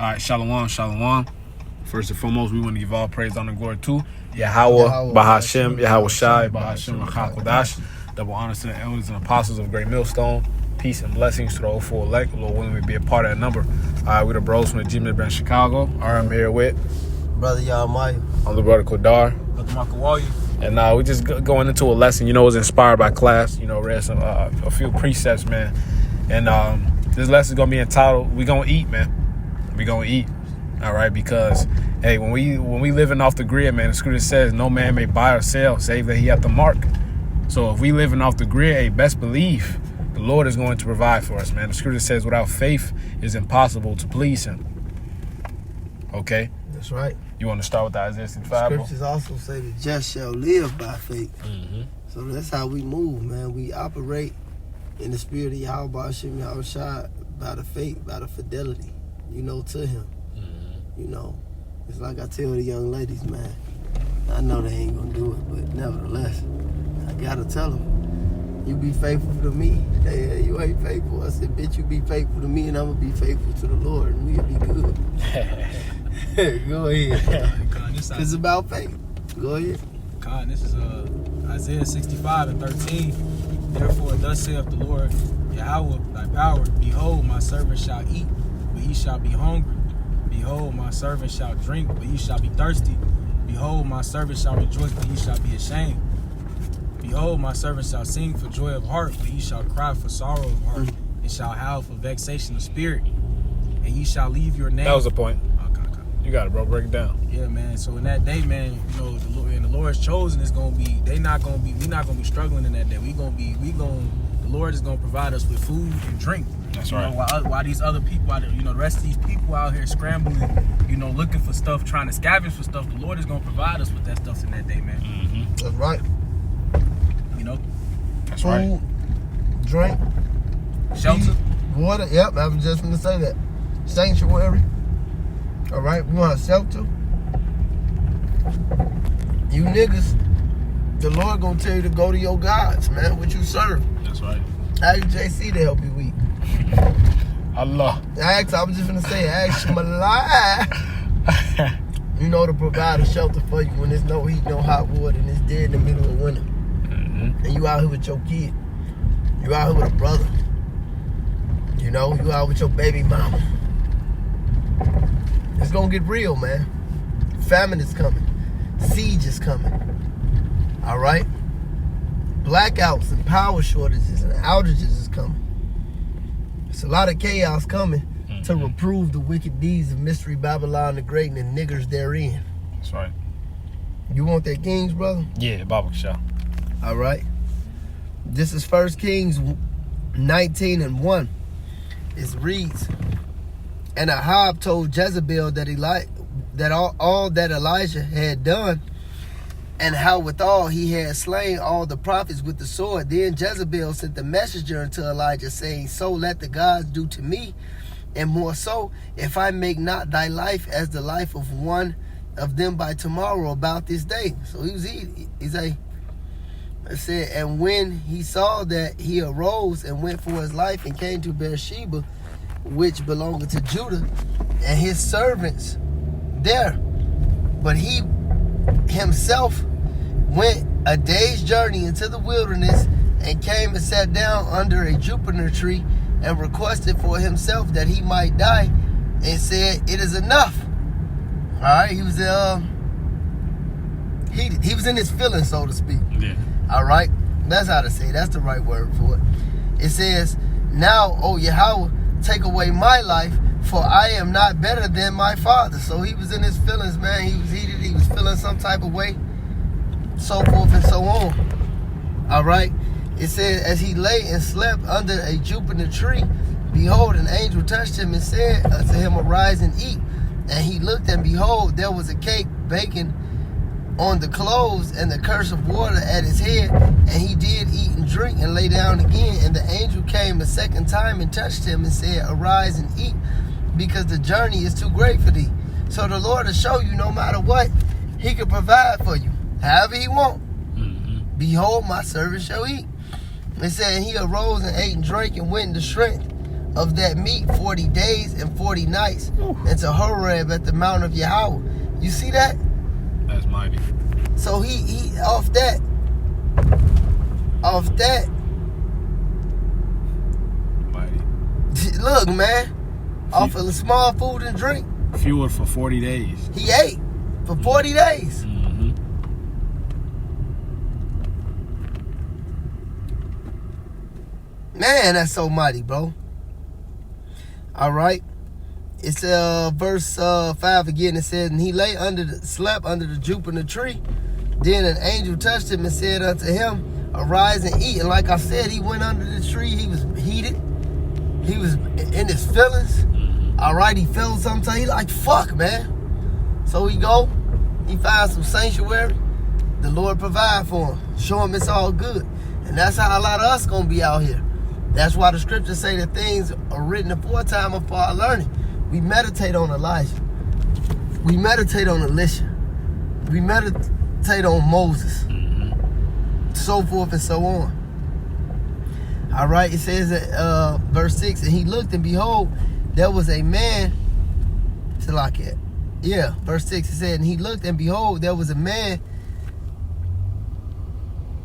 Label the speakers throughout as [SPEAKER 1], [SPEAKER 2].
[SPEAKER 1] All right, shalom, shalom. First and foremost, we want to give all praise, honor, and glory to Yahweh, Bahashem, Yahweh Shai, Bahashem, Rachakodash. Double honors to the elders and apostles of Great Millstone. Peace and blessings to the 04 elect. Lord willing, we be a part of that number. All right, we're the bros from the G-Mid Brand Chicago. All right, I'm here with
[SPEAKER 2] Brother Yahmaya.
[SPEAKER 1] I'm the brother Kodar.
[SPEAKER 3] Brother Makawali.
[SPEAKER 1] And we just going into a lesson. You know, it was inspired by class. You know, read some a few precepts, man. And this lesson is gonna be entitled "We Gonna Eat, Man. We Gonna Eat." All right, because hey, when we living off the grid, man, the scripture says no man may buy or sell save that he have the mark. So if we living off the grid, hey, best believe the Lord is going to provide for us, man. The scripture says without faith it's impossible to please Him. Okay,
[SPEAKER 2] That's right.
[SPEAKER 1] you want to start with the Isaiah 65?
[SPEAKER 2] Scriptures also say the just shall live by faith.
[SPEAKER 1] Mm-hmm.
[SPEAKER 2] So that's how we move, man. We operate in the spirit of Yahweh Hashem Yahweh Shai by the faith, by the fidelity, you know, to Him.
[SPEAKER 1] Mm-hmm.
[SPEAKER 2] You know, it's like I tell the young ladies, man, I know they ain't gonna do it, but nevertheless, I gotta tell them, you be faithful to me. Hey, you ain't faithful. I said, bitch, you be faithful to me and I'm gonna be faithful to the Lord and we'll be good. Go ahead. It's about faith. Go ahead.
[SPEAKER 3] This is Isaiah 65:13. Therefore, thus saith the Lord, Yahweh, thy power. Behold, my servant shall eat, but ye shall be hungry. Behold, my servant shall drink, but ye shall be thirsty. Behold, my servant shall rejoice, but ye shall be ashamed. Behold, my servant shall sing for joy of heart, but ye shall cry for sorrow of heart, and shall howl for vexation of spirit. And ye shall leave your name.
[SPEAKER 1] That was the point.
[SPEAKER 3] Okay.
[SPEAKER 1] You got it, bro. Break it down.
[SPEAKER 3] Yeah, man. So in that day, man, you know, the Lord's chosen is gonna be. We're not gonna be struggling in that day. The Lord is gonna provide us with food and drink.
[SPEAKER 1] That's
[SPEAKER 3] you
[SPEAKER 1] right.
[SPEAKER 3] Know, while these other people, the rest of these people out here scrambling, you know, looking for stuff, trying to scavenge for stuff, the Lord is gonna provide us with that stuff in that day, man.
[SPEAKER 1] Mm-hmm.
[SPEAKER 2] That's right.
[SPEAKER 3] You know,
[SPEAKER 1] That's
[SPEAKER 2] Food,
[SPEAKER 1] right.
[SPEAKER 2] drink,
[SPEAKER 3] shelter.
[SPEAKER 2] water. Yep, I was just gonna say that. Sanctuary. All right, we want shelter. You niggas, the Lord gonna tell you to go to your gods, man, what you serve.
[SPEAKER 1] That's right.
[SPEAKER 2] Ask JC to help you eat.
[SPEAKER 1] Allah.
[SPEAKER 2] I was just gonna say, ask Shmalai. You know, to provide a shelter for you when there's no heat, no hot water, and it's dead in the middle of winter.
[SPEAKER 1] Mm-hmm.
[SPEAKER 2] And you out here with your kid. You out here with a brother. You know, you out with your baby mama. It's gonna get real, man. Famine is coming. Siege is coming. All right? Blackouts and power shortages and outages is coming. It's a lot of chaos coming to reprove the wicked deeds of Mystery Babylon the Great and the niggers therein.
[SPEAKER 1] That's right.
[SPEAKER 2] You want that Kings, brother?
[SPEAKER 1] Yeah, Bible show.
[SPEAKER 2] All right. This is 1 Kings 19:1. It reads, and Ahab told Jezebel that all that Elijah had done, and how withal he had slain all the prophets with the sword. Then Jezebel sent the messenger unto Elijah, saying, so let the gods do to me, and more so, if I make not thy life as the life of one of them by tomorrow about this day. So it said, and when he saw that, he arose and went for his life and came to Beersheba, which belonged to Judah, and his servants there. But he himself went a day's journey into the wilderness and came and sat down under a juniper tree and requested for himself that he might die, and said, it is enough. All right, he was he was in his feelings, so to speak.
[SPEAKER 1] Yeah.
[SPEAKER 2] All right, that's how to say it. That's the right word for it. It says, now, O Yahweh, take away my life, for I am not better than my father. So he was in his feelings, man. He was heated. He was feeling some type of way, so forth and so on. All right. It said, as he lay and slept under a juniper tree, behold, an angel touched him and said unto him, arise and eat. And he looked, and behold, there was a cake baking on the clothes, and the curse of water at his head. And he did eat and drink and lay down again. And the angel came a second time and touched him and said, arise and eat, because the journey is too great for thee. So the Lord will show you, no matter what, he can provide for you, however he want.
[SPEAKER 1] Mm-hmm.
[SPEAKER 2] Behold, my servant shall eat. It said, he arose and ate and drank and went into strength of that meat 40 days and 40 nights into Horeb at the mount of Yahweh. You see that?
[SPEAKER 1] That's mighty.
[SPEAKER 2] So he off that.
[SPEAKER 1] Mighty.
[SPEAKER 2] Look, man. Off of the small food and drink.
[SPEAKER 1] Fueled for 40 days.
[SPEAKER 2] He ate for 40 days.
[SPEAKER 1] Mm-hmm.
[SPEAKER 2] Man, that's so mighty, bro. All right. It's verse 5 again. It says, and he slept under the juniper tree. Then an angel touched him and said unto him, arise and eat. And like I said, he went under the tree. He was heated. He was in his feelings. All right, he felt something. He like, fuck, man. So he finds some sanctuary. The Lord provide for him. Show him it's all good. And that's how a lot of us gonna be out here. That's why the scriptures say that things are written aforetime of our learning. We meditate on Elijah. We meditate on Elisha. We meditate on Moses. So forth and so on. All right, it says at verse 6, and he looked and behold, there was a man. Verse 6 it said, and he looked and behold, there was a man.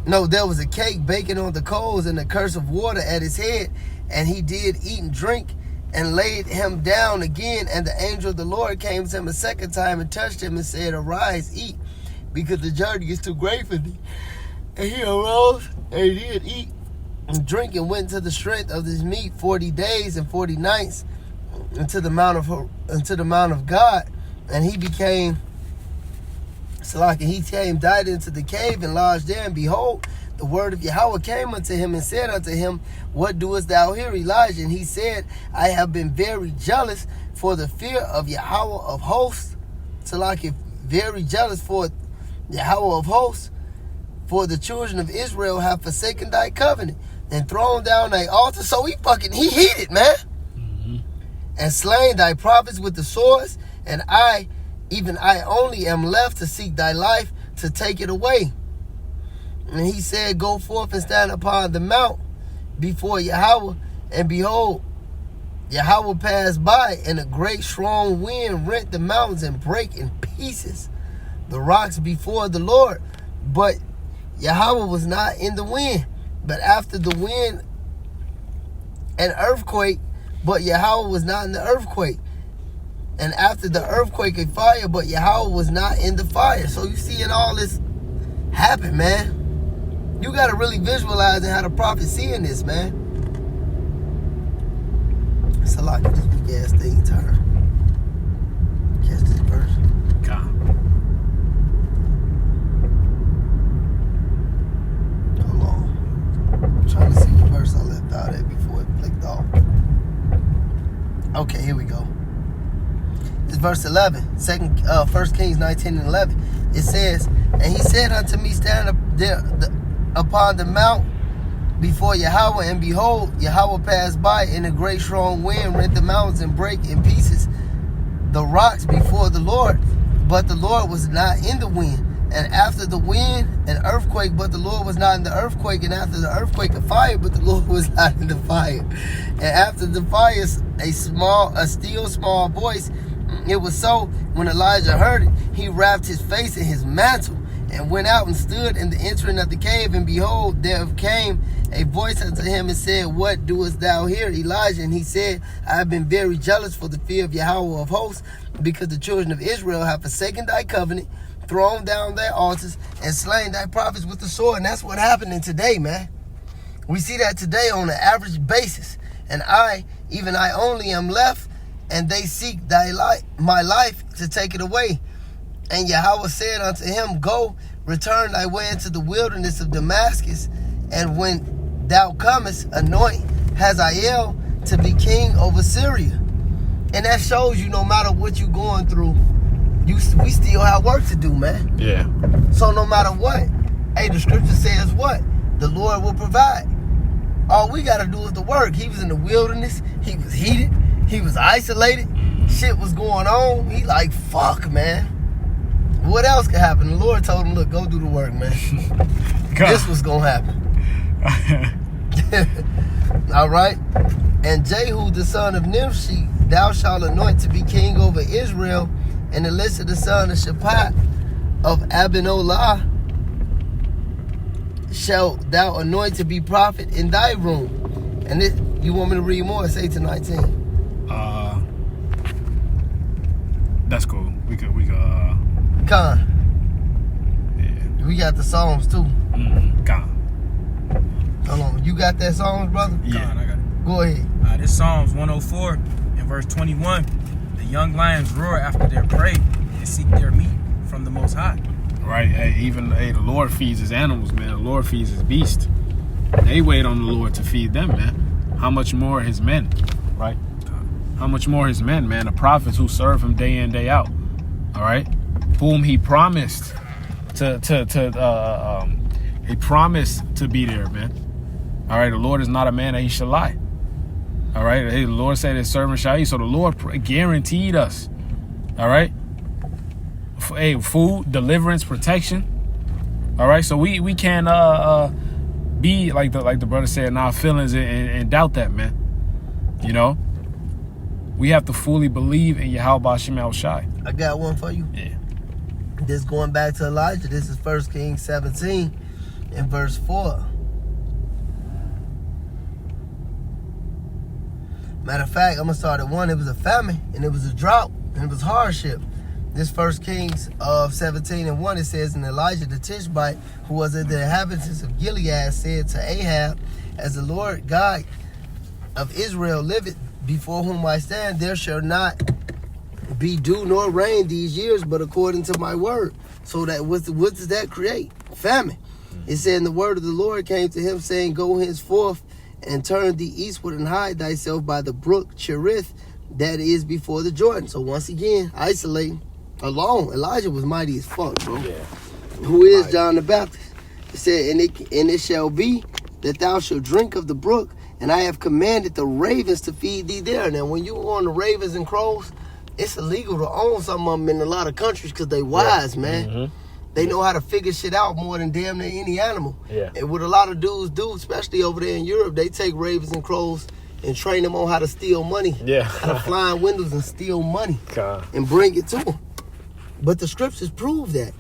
[SPEAKER 2] No, there was a cake baking on the coals and a curse of water at his head. And he did eat and drink and laid him down again. And the angel of the Lord came to him a second time and touched him and said, arise, eat, because the journey is too great for thee. And he arose and he did eat and drink and went to the strength of this meat 40 days and 40 nights into the mount of God. And he became died into the cave and lodged there, and behold, the word of Yahweh came unto him and said unto him, what doest thou here, Elijah? And he said, I have been very jealous for the fear of Yahweh of hosts. Very jealous for Yahweh of hosts, for the children of Israel have forsaken thy covenant and thrown down thy altar. So he heated, man. Mm-hmm. And slain thy prophets with the swords, and even I only am left to seek thy life, to take it away. And he said, go forth and stand upon the mount before Yahweh. And behold, Yahweh passed by, and a great strong wind rent the mountains and brake in pieces the rocks before the Lord. But Yahweh was not in the wind. But after the wind, an earthquake, but Yahweh was not in the earthquake. And after the earthquake, a fire, but Yahweh was not in the fire. So you see, all this happen, man. You got to really visualize how the prophet seeing this, man. It's a lot of this big ass thing turn. Catch this verse. Hold on. I'm trying to see what verse I left out at before it flicked off. Okay, here we go. It's verse 11, 1 Kings 19 and 11. It says, and he said unto me, stand up there upon the mount before Yahweh, and behold, Yahweh passed by, and a great strong wind rent the mountains and brake in pieces the rocks before the Lord. But the Lord was not in the wind. And after the wind, an earthquake, but the Lord was not in the earthquake. And after the earthquake, a fire, but the Lord was not in the fire. And after the fire, a still small voice. It was so, when Elijah heard it, he wrapped his face in his mantle and went out and stood in the entering of the cave. And behold, there came a voice unto him and said, what doest thou here, Elijah? And he said, I have been very jealous for the fear of Yahweh of hosts, because the children of Israel have forsaken thy covenant, thrown down their altars, and slain thy prophets with the sword. And that's what happening today, man. We see that today on an average basis. And even I only am left, and they seek my life to take it away. And Yahweh said unto him, go, return thy way into the wilderness of Damascus, and when thou comest, anoint Hazael to be king over Syria. And that shows you, no matter what you're going through, we still have work to do, man.
[SPEAKER 1] Yeah.
[SPEAKER 2] So no matter what, hey, the scripture says what? The Lord will provide. All we got to do is the work. He was in the wilderness. He was heated. He was isolated. Shit was going on. He like, fuck, man. What else could happen? The Lord told him, look, go do the work, man. This was going to happen. All right. And Jehu, the son of Nimshi, thou shalt anoint to be king over Israel. And Elisha, the son of Shaphat of Abinolah, shalt thou anoint to be prophet in thy room. And this, you want me to read more? It's 8-19.
[SPEAKER 1] That's cool. We could.
[SPEAKER 2] Con.
[SPEAKER 1] Yeah.
[SPEAKER 2] We got the Psalms too.
[SPEAKER 1] Gone.
[SPEAKER 2] Hold on. You got that Psalms, brother?
[SPEAKER 1] Yeah.
[SPEAKER 3] I got it.
[SPEAKER 2] Go ahead.
[SPEAKER 3] This Psalms 104 and verse 21. The young lions roar after their prey and seek their meat from the Most High.
[SPEAKER 1] Right. Hey, the Lord feeds his animals, man. The Lord feeds his beast. They wait on the Lord to feed them, man. How much more his men, right? How much more his men, man? The prophets who serve him day in, day out. All right, whom he promised he promised to be there, man. All right, the Lord is not a man that he should lie. All right, hey, the Lord said his servant shall eat, so the Lord guaranteed us. All right, hey, food, deliverance, protection. All right, so we can't be like the brother said in our feelings and doubt that, man. You know, we have to fully believe in Yahweh Shem El Shai.
[SPEAKER 2] I got one for you.
[SPEAKER 1] Yeah.
[SPEAKER 2] This going back to Elijah. This is 1 Kings 17 and verse 4. Matter of fact, I'm going to start at 1. It was a famine, and it was a drought, and it was hardship. This 1 Kings of 17 and 1, it says, and Elijah the Tishbite, who was of the inhabitants of Gilead, said to Ahab, as the Lord God of Israel liveth, before whom I stand, there shall not be dew nor rain these years, but according to my word. So that what does that create? Famine. It said, and the word of the Lord came to him, saying, go henceforth and turn thee eastward and hide thyself by the brook Cherith, that is before the Jordan. So once again, isolating, alone. Elijah was mighty as fuck, bro.
[SPEAKER 1] Yeah.
[SPEAKER 2] Who is John the Baptist? It said, and it shall be that thou shalt drink of the brook, and I have commanded the ravens to feed thee there. Now, when you on the ravens and crows, it's illegal to own some of them in a lot of countries because they wise, man.
[SPEAKER 1] Mm-hmm.
[SPEAKER 2] They know how to figure shit out more than damn near any animal.
[SPEAKER 1] Yeah.
[SPEAKER 2] And what a lot of dudes do, especially over there in Europe, they take ravens and crows and train them on how to steal money.
[SPEAKER 1] Yeah.
[SPEAKER 2] How to fly in windows and steal money
[SPEAKER 1] God.
[SPEAKER 2] and bring it to them. But the scriptures prove that.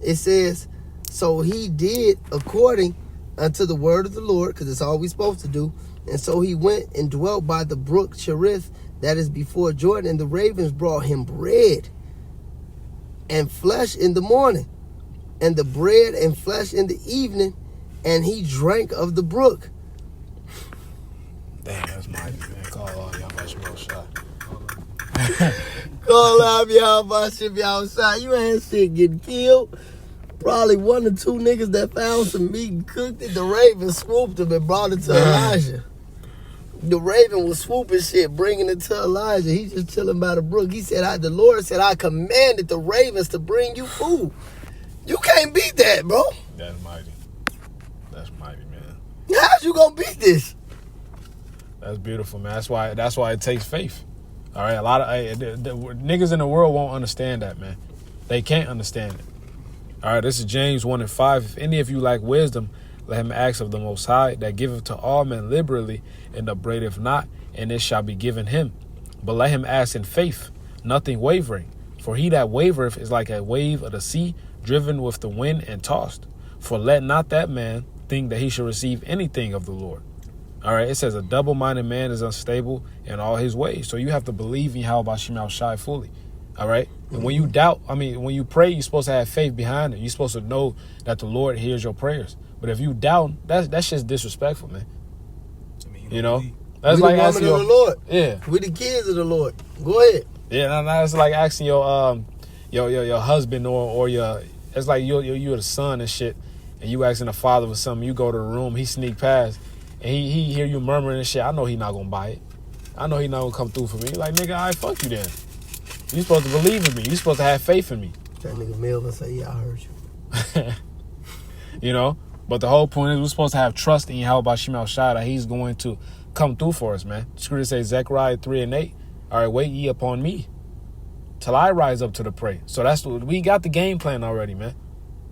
[SPEAKER 2] It says, so he did according unto the word of the Lord, because it's all we supposed to do. And so he went and dwelt by the brook Cherith, that is before Jordan, and the ravens brought him bread and flesh in the morning, and the bread and flesh in the evening, and he drank of the brook.
[SPEAKER 1] Damn, that's mighty, man. Call Yahweh Shem El Shai.
[SPEAKER 2] Call out Yahweh Shem El Shai. You ain't shit getting killed. Probably 1 or 2 niggas that found some meat and cooked it. The raven swooped him and brought it to Elijah. The raven was swooping shit, bringing it to Elijah. He just chilling by the brook. He said, the Lord said, I commanded the ravens to bring you food. You can't beat that, bro.
[SPEAKER 1] That's mighty. That's mighty, man.
[SPEAKER 2] How's you gonna beat this?
[SPEAKER 1] That's beautiful, man. That's why it takes faith. All right, a lot of the niggas in the world won't understand that, man. They can't understand it. All right, this is James 1 and 5. If any of you lack wisdom, let him ask of the Most High, that giveth to all men liberally, and upbraideth not, and it shall be given him. But let him ask in faith, nothing wavering. For he that wavereth is like a wave of the sea, driven with the wind and tossed. For let not that man think that he shall receive anything of the Lord. All right, it says a double-minded man is unstable in all his ways. So you have to believe in Yahweh Shem El Shai fully. All right. And when you doubt, when you pray, you're supposed to have faith behind it. You're supposed to know that the Lord hears your prayers. But if you doubt, that's just disrespectful, man. You know, that's like asking
[SPEAKER 2] the Lord.
[SPEAKER 1] Yeah,
[SPEAKER 2] we the kids of the Lord. Go ahead.
[SPEAKER 1] Yeah, that's like asking your husband or your. It's like you're the son and shit, and you asking the father for something. You go to the room, he sneak past, and he hear you murmuring and shit. I know he not gonna buy it. I know he not gonna come through for me. Like, nigga, I fuck you then. You supposed to believe in me. You supposed to have faith in me.
[SPEAKER 2] That nigga Melvin say, yeah, I heard you.
[SPEAKER 1] You know? But the whole point is we're supposed to have trust in Yahweh Shem El Shai that he's going to come through for us, man. Scripture says Zechariah 3 and 8. All right, wait ye upon me till I rise up to the prey. So that's what we got, the game plan already, man.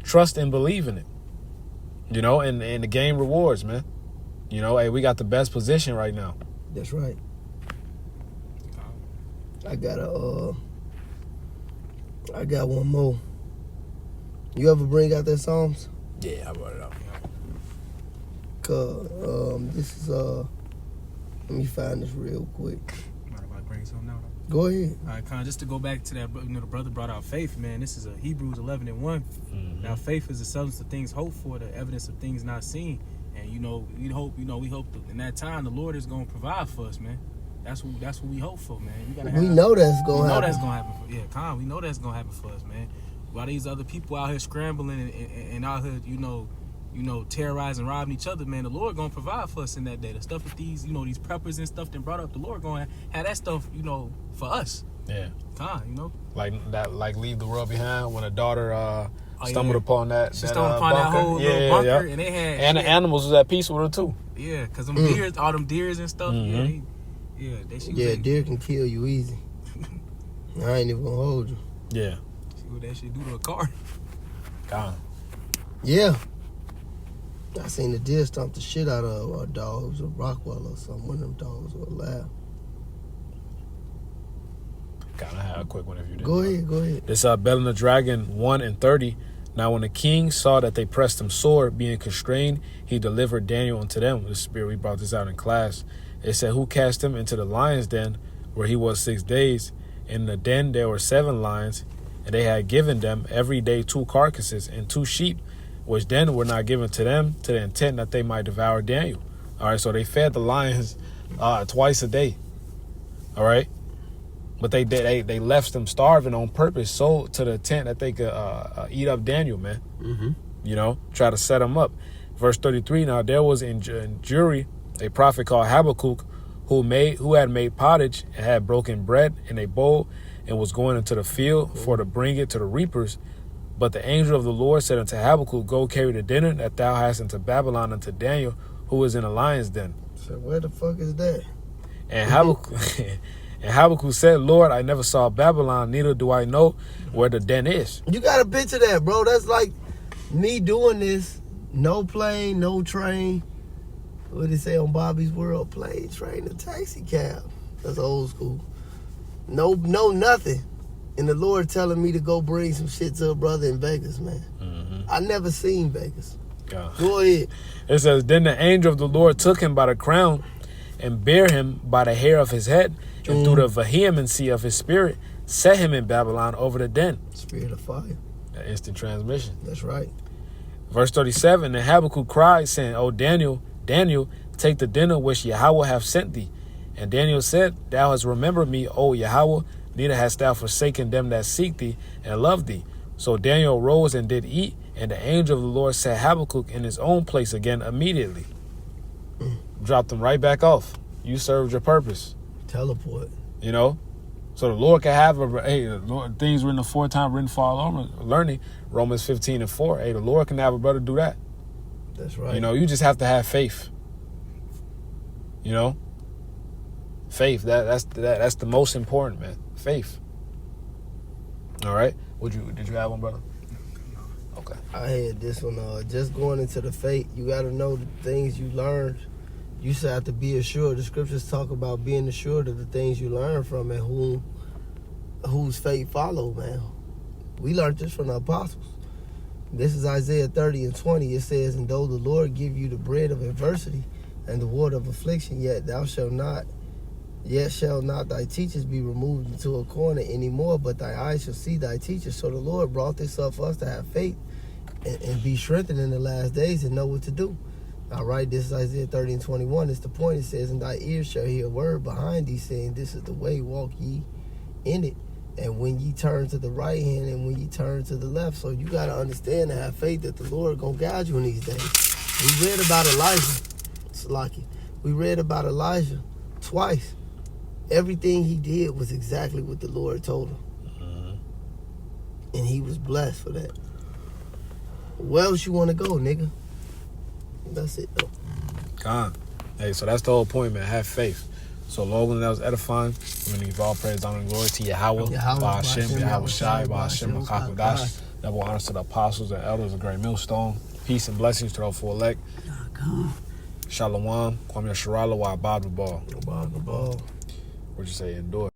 [SPEAKER 1] Trust and believe in it. You know, and the game rewards, man. You know, hey, we got the best position right now.
[SPEAKER 2] That's right. I got one more. You ever bring out that Psalms?
[SPEAKER 1] Yeah, I brought it up.
[SPEAKER 2] This is let me find this real quick.
[SPEAKER 3] Might about to bring something out.
[SPEAKER 2] Go ahead.
[SPEAKER 3] All right, Con, just to go back to that, the brother brought out faith, man. This is a Hebrews 11:1.
[SPEAKER 1] Mm-hmm.
[SPEAKER 3] Now, faith is the substance of things hoped for, the evidence of things not seen. And we hope that in that time the Lord is gonna provide for us, man. That's what we hope for, man.
[SPEAKER 2] We know that's gonna happen.
[SPEAKER 3] We know that's gonna happen. Con, we know that's gonna happen for us, man. While these other people out here scrambling and out here, terrorizing, robbing each other, man, the Lord gonna provide for us in that day. The stuff with these, these preppers and stuff that brought up, the Lord gonna have that stuff, for us.
[SPEAKER 1] Yeah.
[SPEAKER 3] Con,
[SPEAKER 1] Like that, like Leave the World Behind when a daughter stumbled upon that.
[SPEAKER 3] She stumbled upon that whole little bunker, and they had
[SPEAKER 1] and the animals was at peace with her too.
[SPEAKER 3] Yeah, cause them deers, all them deers and stuff.
[SPEAKER 1] Mm-hmm.
[SPEAKER 2] Deer can kill you easy. I ain't even gonna hold you.
[SPEAKER 1] Yeah.
[SPEAKER 3] See what that shit do to a car.
[SPEAKER 1] God.
[SPEAKER 2] Yeah. I seen the deer stomp the shit out of a dog. It was a Rockwell or something. One of them dogs were loud.
[SPEAKER 1] Gotta have a quick one if you did.
[SPEAKER 2] Go ahead.
[SPEAKER 1] This Bell and the Dragon 1:30. Now when the king saw that they pressed him sore, being constrained, he delivered Daniel unto them. The spirit, we brought this out in class. It said, who cast him into the lion's den, where he was 6 days. In the den there were 7 lions, and they had given them every day 2 carcasses and 2 sheep, which then were not given to them, to the intent that they might devour Daniel. All right, so they fed the lions twice a day. All right. But they left them starving on purpose, so to the intent that they could eat up Daniel, man. Mm-hmm. Try to set him up. Verse 33. Now there was in Jewry a prophet called Habakkuk, who had made pottage and had broken bread in a bowl and was going into the field for to bring it to the reapers. But the angel of the Lord said unto Habakkuk, go carry the dinner that thou hast into Babylon unto Daniel, who is in the lion's den.
[SPEAKER 2] So where the fuck is that?
[SPEAKER 1] And Habakkuk said, Lord, I never saw Babylon, neither do I know where the den is.
[SPEAKER 2] You got a picture of that, bro. That's like me doing this. No plane, no train. What did it say on Bobby's World? Plane, train, and taxi cab. That's old school. No, nothing. And the Lord telling me to go bring some shit to a brother in Vegas, man. Mm-hmm. I never seen Vegas.
[SPEAKER 1] God.
[SPEAKER 2] Go ahead.
[SPEAKER 1] It says, then the angel of the Lord took him by the crown and bare him by the hair of his head, and through the vehemency of his spirit, set him in Babylon over the den.
[SPEAKER 2] Spirit of fire.
[SPEAKER 1] That instant transmission.
[SPEAKER 2] That's right.
[SPEAKER 1] Verse 37, and Habakkuk cried, saying, O Daniel, take the dinner which Yahweh hath sent thee. And Daniel said, thou hast remembered me, O Yahweh, neither hast thou forsaken them that seek thee and love thee. So Daniel rose and did eat, and the angel of the Lord set Habakkuk in his own place again immediately. Dropped him right back off. You served your purpose.
[SPEAKER 2] Teleport.
[SPEAKER 1] So the Lord can have things written aforetime, written for our learning. Romans 15:4. Hey, the Lord can have a brother do that.
[SPEAKER 2] That's right.
[SPEAKER 1] You just have to have faith. Faith. That's the most important, man. Faith. All right. Did you have one, brother? Okay.
[SPEAKER 2] I had this one. Just going into the faith, you got to know the things you learned. You should have to be assured. The scriptures talk about being assured of the things you learn from and whose faith follow, man. We learned this from the apostles. This is Isaiah 30:20. It says, and though the Lord give you the bread of adversity and the water of affliction, yet shall not thy teachers be removed into a corner anymore, but thy eyes shall see thy teachers. So the Lord brought this up for us to have faith and be strengthened in the last days and know what to do. All right, this is Isaiah 30:21. It's the point. It says, and thy ears shall hear a word behind thee, saying, this is the way, walk ye in it. And when ye turn to the right hand and when ye turn to the left. So you got to understand and have faith that the Lord going to guide you in these days. We read about Elijah. It's lucky. We read about Elijah twice. Everything he did was exactly what the Lord told him. Mm-hmm. And he was blessed for that. Where else you want to go, nigga? That's it, though.
[SPEAKER 1] God. Hey, so that's the whole point, man. Have faith. So, Logan, that was edifying. I'm going to give all praise, honor, and glory to Yahweh, Ba'ashem, Yahweh Shai, Ba'ashem, Makakadash. Double honors to the apostles and elders of Great Millstone. Peace and blessings to those 4 elect. Shalom. Kwame Sharala wa Abad Ball.
[SPEAKER 4] About the ball.
[SPEAKER 1] What'd you say? Endure.